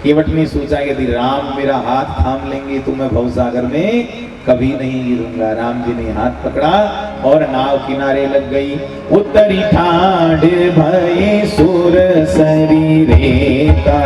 केवट ने सोचा कि यदि राम मेरा हाथ थाम लेंगे तो मैं भवसागर में कभी नहीं गिरूंगा। राम जी ने हाथ पकड़ा और नाव किनारे लग गई। उतरी ठाढ़ भये सुर शरीरेता,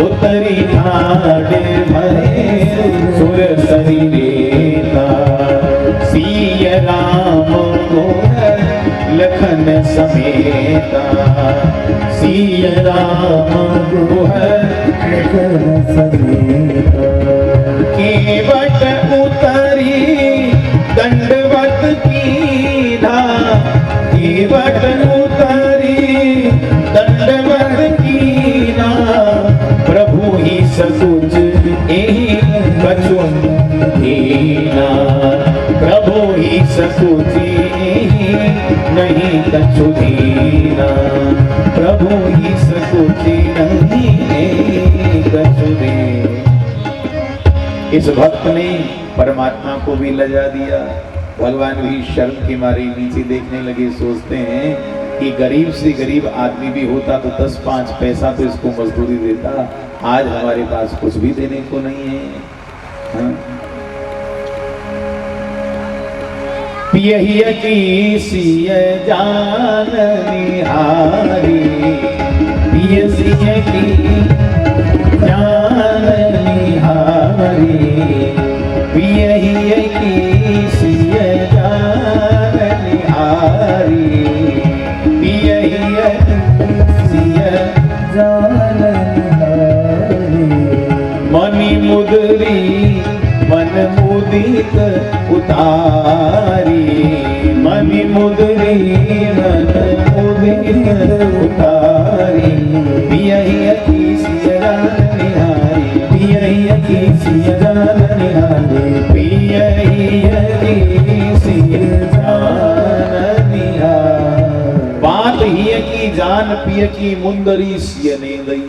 उतरी ठाढ़ भये सुर शरीरेता, सिय राम लखन समेता, सिय राम लखन समेता। केवट उतरी दंडवत कीधा, केवट उतरी दंडवत कीधा, प्रभु ही सकुच एहि कछु दीना, प्रभु ही सकुच एहि नहीं कछु दीना, प्रभु ही सकुच नहीं कछु दीना। इस भक्त ने परमात्मा को भी लजा दिया। भगवान भी शर्म के मारे नीचे देखने लगे। सोचते हैं कि गरीब से गरीब आदमी भी होता तो 10-5 पैसा तो इसको मजदूरी देता, आज हमारे पास कुछ भी देने को नहीं है। हाँ? पियहिया की सिय जान निहारी, पियहिया की जान निहारी, पियहिया की सिय जान निहारी, पियहिया की सिय जान निहारी। मणि मुदरी मन मुदित उतारी, मणि मुदरी मन मुदित उतारी, पियहिया की सिय जान निहारी, पियहिया की सिय जान निहारी, पियहिया की सिय जान निहारी। बात ही की जान पिय की मुंदरी सिय ने दई।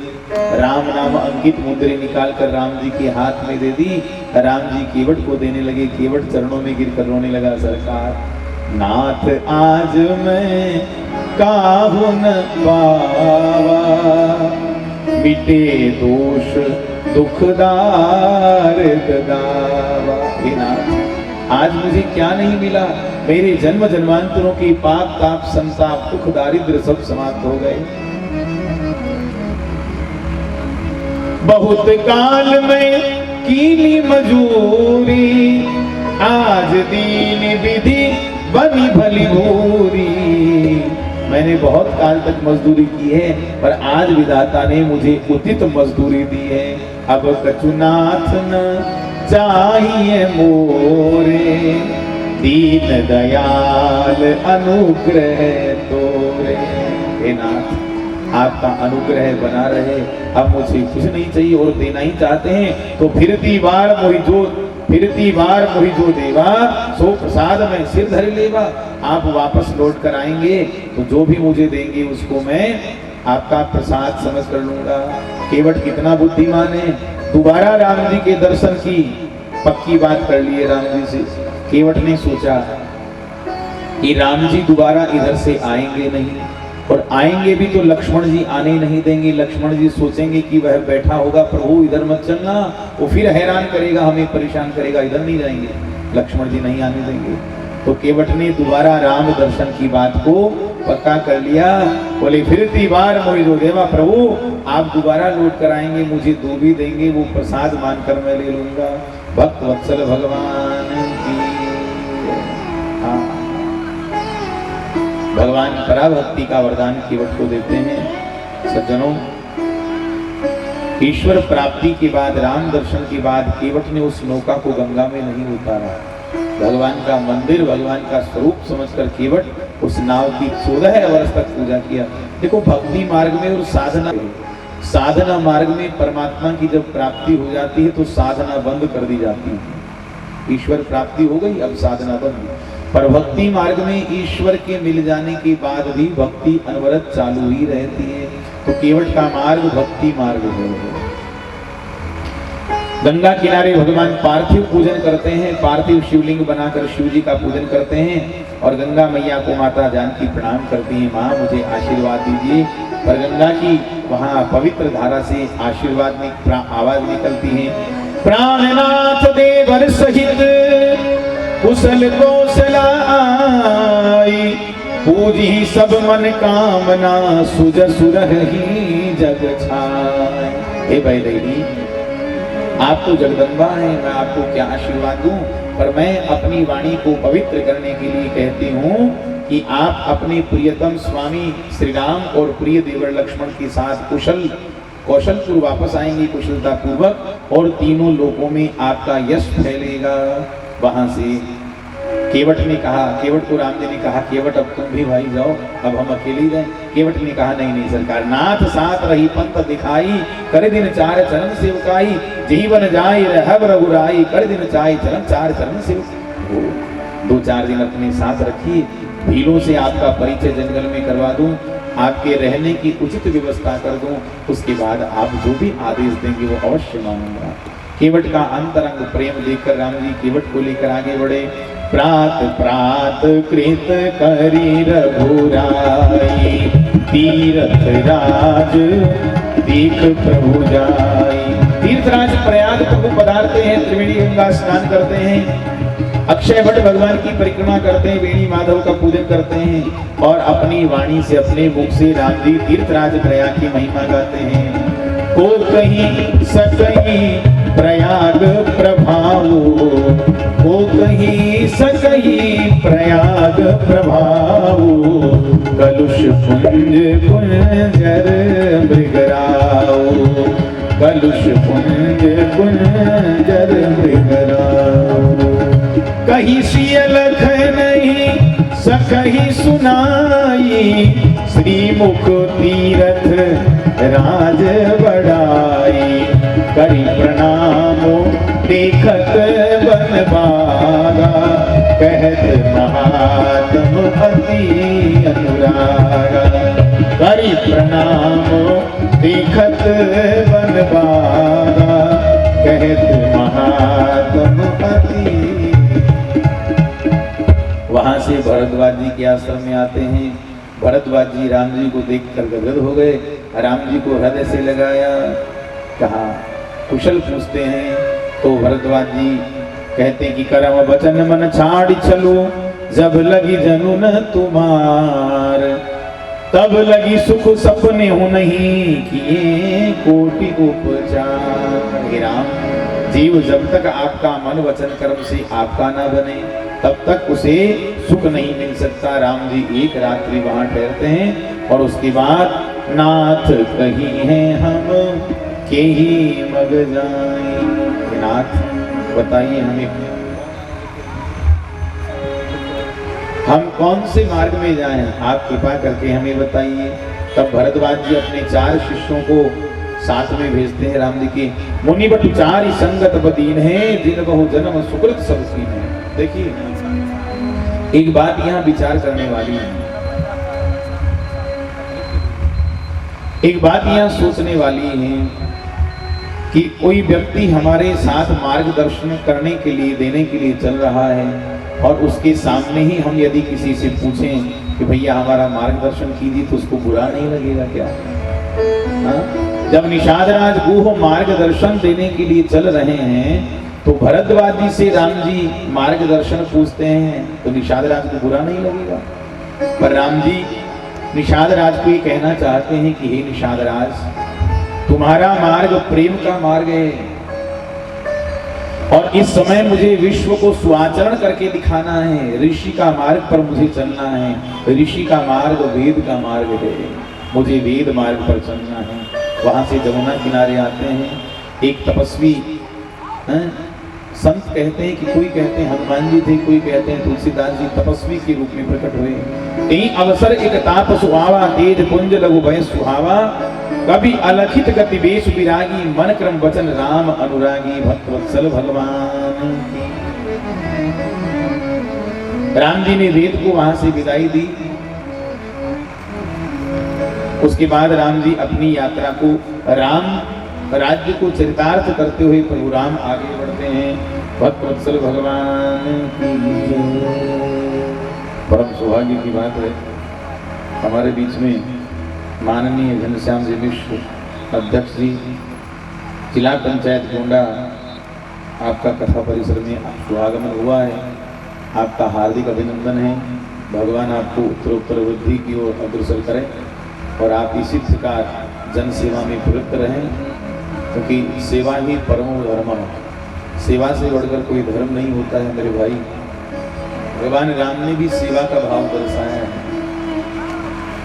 राम नाम अंकित मुद्रे निकाल कर राम जी के हाथ में दे दी। राम जी केवट को देने लगे। केवट चरणों में गिरकर रोने लगा, सरकार नाथ आज मैं काहू न पावा, मिटे दोष दुखदार दावा। हे नाथ आज मुझे क्या नहीं मिला, मेरे जन्म जन्मांतरों की पाप ताप संताप दुख दारिद्र सब समाप्त हो गए। बहुत काल में कीली मजूरी, आज दीन विधि बनी भली भूरी। मैंने बहुत काल तक मजदूरी की है, पर आज विधाता ने मुझे उचित मजदूरी दी है। अब कछुनाथ न चाहिए मोरे, दीन दयाल अनुग्रह तोरे। हे नाथ आपका अनुग्रह बना रहे, अब मुझे कुछ नहीं चाहिए और देना ही चाहते हैं तो फिरती बार मोहि जो देवा, सो प्रसाद में सिर धर लेवा। आप वापस लौट कर आएंगे तो जो भी मुझे देंगे उसको मैं आपका प्रसाद समझ कर लूंगा। केवट कितना बुद्धिमान है, दोबारा राम जी के दर्शन की पक्की बात कर लिए राम जी से। केवट ने सोचा कि राम जी दोबारा इधर से आएंगे नहीं, और आएंगे भी तो लक्ष्मण जी आने नहीं देंगे। लक्ष्मण जी सोचेंगे कि वह बैठा होगा, प्रभु इधर मत चलना, वो फिर हैरान करेगा, हमें परेशान करेगा, इधर नहीं जाएंगे, लक्ष्मण जी नहीं आने देंगे। तो केवट ने दोबारा राम दर्शन की बात को पक्का कर लिया। बोले फिरती बार मोहि जो देवा, प्रभु आप दोबारा लौट कर आएंगे, मुझे जो भी देंगे वो प्रसाद मानकर मैं ले लूंगा। भक्त वत्सल भगवान की। हाँ, भगवान पराभक्ति का वरदान केवट को देते हैं। सज्जनों, ईश्वर प्राप्ति के बाद, राम दर्शन के बाद केवट ने उस नौका को गंगा में नहीं उतारा। भगवान का मंदिर, भगवान का स्वरूप समझकर केवट उस नाव की 14 वर्ष तक पूजा किया। देखो, भक्ति मार्ग में और साधना मार्ग में परमात्मा की जब प्राप्ति हो जाती है तो साधना बंद कर दी जाती है। ईश्वर प्राप्ति हो गई, अब साधना बंद। पर भक्ति मार्ग में ईश्वर के मिल जाने के बाद भी भक्ति अनवरत चालू ही रहती है। तो केवट का मार्ग भक्ति मार्ग है। गंगा किनारे भगवान पार्थिव पूजन करते हैं, पार्थिव शिवलिंग बनाकर शिव जी का पूजन करते हैं और गंगा मैया को माता जानकी प्रणाम करती हैं, माँ मुझे आशीर्वाद दीजिए पर गंगा की वहां पवित्र धारा से आशीर्वाद आवाज निकलती है, प्राणनाथ देवर सहित कुशल कौशलाई, पूजी सब मन कामना सुज सुरहि जग छाय। हे वैदेही, आप तो जगदम्बा हैं, मैं आपको क्या आशीर्वाद दूं, पर मैं अपनी वाणी को पवित्र करने के लिए कहती हूँ कि आप अपने प्रियतम स्वामी श्री राम और प्रिय देवर लक्ष्मण के साथ कौशलपुर वापस आएंगे कुशलता पूर्वक, और तीनों लोकों में आपका यश फैलेगा। वहां से केवट ने कहा, केवट को राम जी ने कहा, केवट अब तुम भी भाई जाओ, अब हम अकेले ही रहें। केवट ने कहा, नहीं नहीं सरकार, नाथ साथ रही पंथ दिखाई, कर दिन चार चरण सेवकाई, जीवन जाय रहब रघुराई, कर दिन चार चरण सेवक। 2-4 दिन अपने साथ रखिए, भीलों से आपका परिचय जंगल में करवा दूं, आपके रहने की उचित व्यवस्था कर दूं, उसके बाद आप जो भी आदेश देंगे वो अवश्य मानूंगा। केवट का अंतरंग प्रेम देखकर राम जी केवट को लेकर आगे बढ़े। प्रात प्रात कृत करी रघुराई, तीर्थ राज देख प्रभु जाई। तीर्थराज प्रयाग प्रभु पधारते हैं, त्रिवेणी गंगा स्नान करते हैं, अक्षय वट भगवान की परिक्रमा करते हैं, वेणी माधव का पूजन करते हैं, और अपनी वाणी से अपने मुख से राम जी तीर्थराज प्रयाग की महिमा गाते हैं। को कहीं सकहीं प्रयाग प्रभाव, को कहीं सकहीं प्रयाग प्रभाव, कलुष कुंज कुंजर मृगराव, कलुष कुंज कुंजर मृगराव। कहीं सियलख नहीं सकहीं सुनाई, श्रीमुख तीरथ राज बढ़ाई, करी प्रणाम देखत बन बागा, कहत महात्म अति अनुरागा, करी प्रणाम देखत बन बागा, कहत महात्म अति। वहां से भरद्वाज जी के आश्रम में आते हैं। भरद्वाज जी राम जी को देखकर गदगद हो गए, राम जी को हृदय से लगाया, कहा कुशल पूछते हैं। तो भरद्वाज जी कहते हैं कि करम वचन मन छाड़ चलो, जब लगी जनु न तुम्हार, तब लगी सुख सपने हो नहीं किए कोटि उपचार। हे राम, जीव जब तक आपका मन वचन कर्म से आपका ना बने तब तक उसे सुख नहीं मिल सकता। राम जी एक रात्रि वहां ठहरते हैं और उसके बाद नाथ कहीं हैं हम के ही मग जाएं। नाथ बताइए हमें हम कौन से मार्ग में जाएं, आप कृपा करके हमें बताइए। तब भरद्वाज जी अपने 4 शिष्यों को साथ में भेजते हैं राम जी के। मुनि बट 4 संगत बदीन है, जिन बहु जन्म सुकृत सब सीन है। देखिए एक बात यहाँ विचार करने वाली है, एक बात यहाँ सोचने वाली है कि कोई व्यक्ति हमारे साथ मार्गदर्शन करने के लिए देने के लिए चल रहा है और उसके सामने ही हम यदि किसी से पूछें कि भैया हमारा मार्गदर्शन कीजिए तो उसको बुरा नहीं लगेगा क्या? हाँ? जब निषाद राज गुह मार्गदर्शन देने के लिए चल रहे हैं तो भरद्वाज जी से राम जी मार्गदर्शन पूछते हैं तो निषाद राज को बुरा नहीं लगेगा। पर राम जी निषाद राज को ये कहना चाहते हैं कि हे निषाद राज, तुम्हारा मार्ग प्रेम का मार्ग है और इस समय मुझे विश्व को स्वाचरण करके दिखाना है। ऋषि का मार्ग पर मुझे चलना है, ऋषि का मार्ग वेद का मार्ग है, मुझे वेद मार्ग पर चलना है। वहां से जमुना किनारे आते हैं, एक तपस्वी संत कहते हैं कि कोई कहते हैं हनुमान जी थे, कोई कहते हैं तुलसीदास जी तपस्वी के रूप में प्रकट हुए। कहीं अवसर एक ताप सुहावा, तेज पुंज लघु भय सुहावा, कभी अलखित गति बेश विरागी, मन क्रम वचन राम अनुरागी, भक्त वत्सल भगवान। राम जी ने वेद को वहां से विदाई दी। उसके बाद राम जी अपनी यात्रा को राम राज्य को चरितार्थ करते हुए प्रभु राम आगे बढ़ते हैं। भक्त वत्सल भगवान की परम सौभाग्य की बात है, हमारे बीच में माननीय घनश्याम जी मिश्र अध्यक्ष जी, जिला पंचायत गोंडा, आपका कथा परिसर में शुभागमन हुआ है। आपका हार्दिक अभिनंदन है। भगवान आपको उत्तरोत्तर वृद्धि की ओर अग्रसर करें और आप इसी प्रकार जन सेवा में प्रवृत्त रहें, क्योंकि सेवा ही परमो धर्म है। सेवा से बढ़कर कोई धर्म नहीं होता है मेरे भाई। भगवान राम ने भी सेवा का भाव दर्शाया है।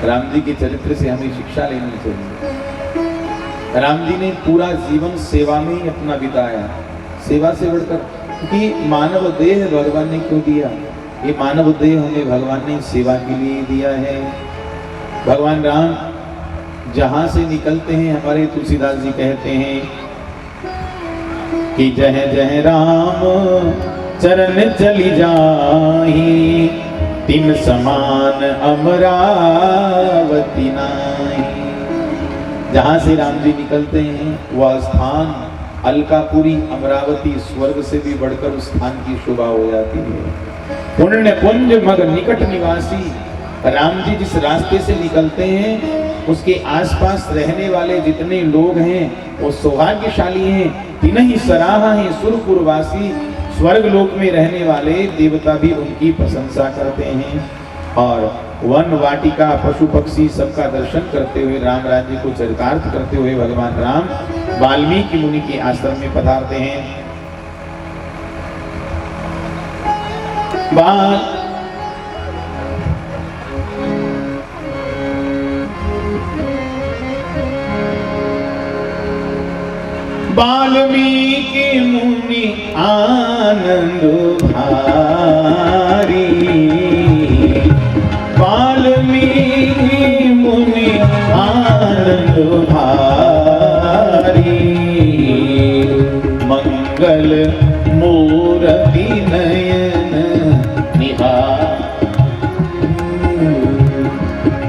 राम जी के चरित्र से हमें शिक्षा लेनी चाहिए। राम जी ने पूरा जीवन सेवा में ही अपना बिताया, सेवा से बढ़कर, क्योंकि मानव देह भगवान ने क्यों दिया? ये मानव देह हमें भगवान ने सेवा के लिए दिया है। भगवान राम जहां से निकलते हैं, हमारे तुलसीदास जी कहते हैं कि जह जह राम चरण चली जाही, तिन समान अमरावती नाही। जहां से राम जी निकलते हैं वह स्थान अलकापुरी, अमरावती, स्वर्ग से भी बढ़कर उस स्थान की शोभा हो जाती है। पुण्य पुंज मग निकट निवासी। राम जी जिस रास्ते से निकलते हैं उसके आसपास रहने वाले जितने लोग हैं वो सौभाग्यशाली हैं। तिन्हि सराहा है सुरपुरवासी। स्वर्ग लोक में रहने वाले देवता भी उनकी प्रशंसा करते हैं। और वन वाटिका, पशु पक्षी सबका दर्शन करते हुए, राम राज्य को चरितार्थ करते हुए भगवान राम वाल्मीकि मुनि के आश्रम में पधारते हैं। वाल्मीकि मुनि आनंद भारी, वाल्मीकि मुनि आनंद भारी, मंगल मूर्ति नयन निहार,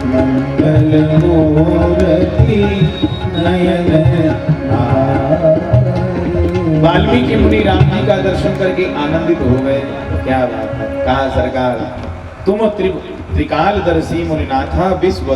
मंगल मूर्ति नयन निहार। वाल्मीकि मुनि राम जी का दर्शन करके आनंदित हो गए। क्या बात है। कहा सरकार तुम त्रिकालदर्शी मुनिनाथा विश्व